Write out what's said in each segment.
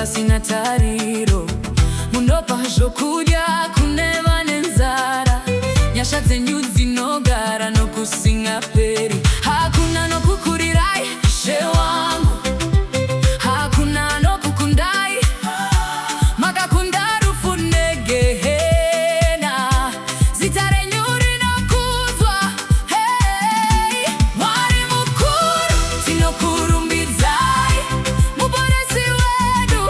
pasina tariro munopa zvokurya kune vane nzara. Nyasha dzenyu dzinogara nokusingaperi. Hakuna nokukurirai Ishe wangu, hakuna nokukundai. Makakunda rufu negehena, zita renyu rinokuzwa. Hey, Mwari mukuru tinokurumbidzai, muponesi wedu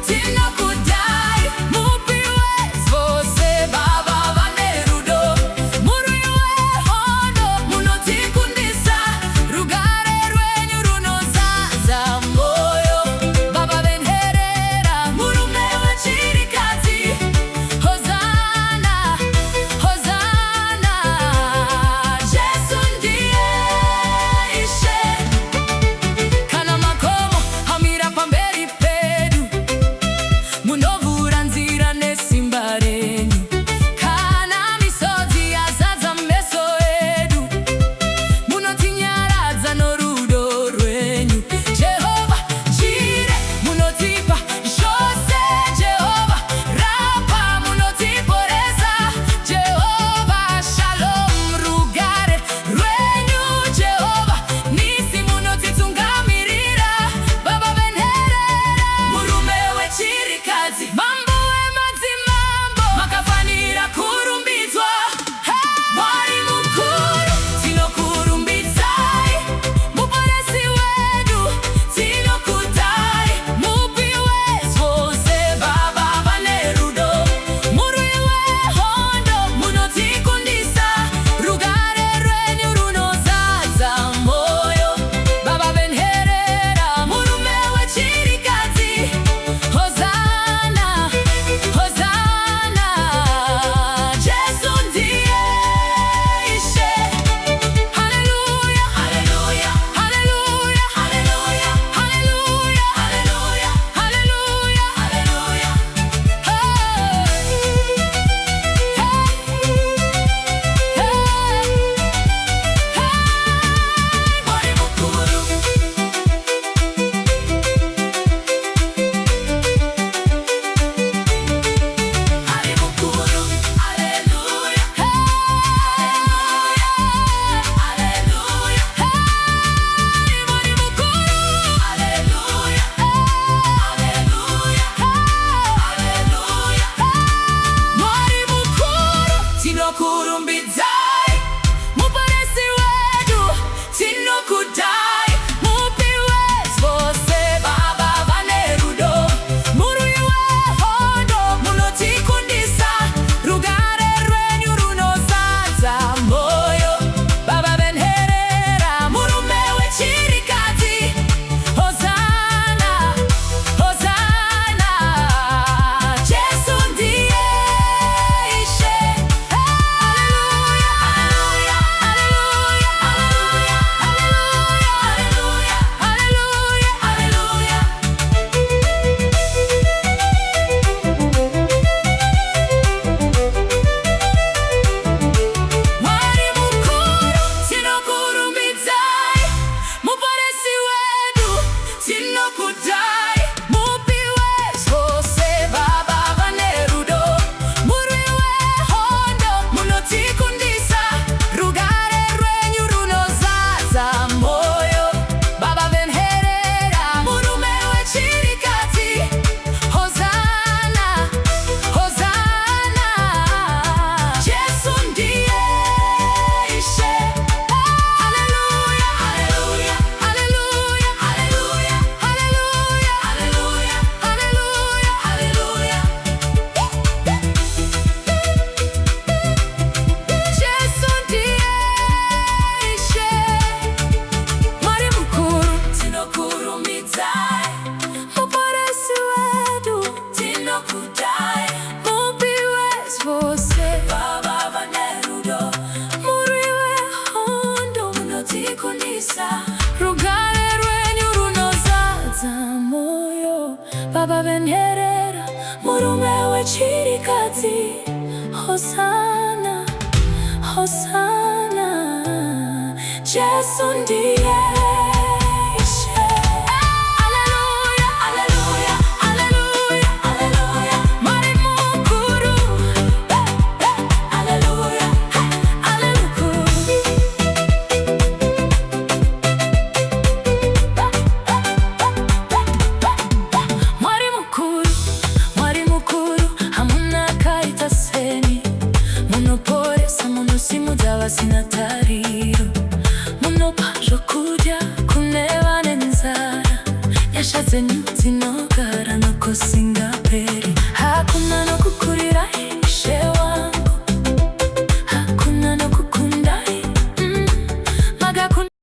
tinokudai. Mupi wezvose, Baba vane rudo, murwi wehondo munotikundisa. Rugare rwenyu runozadza moyo. Baba venherera, murume wechirikadzi. Hosana, Hosana, Jesu ndiye Ishe. Kana makomo hamira pamberi pedu, munovhura nzira nesimba renyu. Kana misodzi yazadza meso edu, munotinyaradza norudo rwenyu. Jehovha Jire, munotipa zvose. Jehovha Rapa, munotiporesa. Jehovha Shalom, rugare rwenyu. Jehovha Nisi, munotitungamirira. Baba venherera, murume wechirikadzi, mambo wemadzimambo, makafanira kurumbidzwa. Hey! Mwari mukuru tinokurumbidzai, muponesi wedu tinokudai. Mupi wezvose, Baba vane rudo, murwi wehondo munotikundisa. Rugare rwenyu runozadza moyo. Baba venherera, murume wechirikadzi. Hosana, Hosana, Jesu ndiye Ishe. Haleluya, haleluya, haleluya, haleluya, haleluya, haleluya, haleluya, haleluya. Mwari mukuru, Mwari mukuru, haleluya, haleluya, haleluya. Mwari mukuru, haleluya, haleluya, haleluya. Mwari mukuru tinokurumbidzai, muponesi wedu tinokudai. Mupi wezvose, Baba vane rudo, murwi wehondo munotikundisa. Rugare rwenyu runozadza moyo. Baba venherera, murume wechirikadzi. Hosana, Hosana, Jesu ndiye Ishe. Haleluya, haleluya, haleluya, haleluya, haleluya, haleluya, haleluya. Mwari mukuru tinokurumbidzai, muponesi wedu tinokudai. Mupi wezvose, Baba vane rudo, murwi wehondo munotikundisa. Rugare rwenyu runozadza moyo. Baba venherera, murume wechirikadzi. Hosana, Hosana, Jesu ndiye Ishe. Haleluya, haleluya, haleluya, haleluya, haleluya, haleluya, haleluya, haleluya. Jesu ndiye Ishe. Mwari mukuru tinokurumbidzai, muponesi wedu tinokudai. Mupi wezvose, Baba vane rudo, murwi wehondo munotikundisa. Rugare rwenyu runozadza moyo. Baba venherera, murume wechirikadzi. Hosana, Hosana, Jesu ndiye Ishe. Haleluya, haleluya, haleluya. simudaba sinatariro munopajo kujya kuneba nenzara yashatse nzinogara no kosinga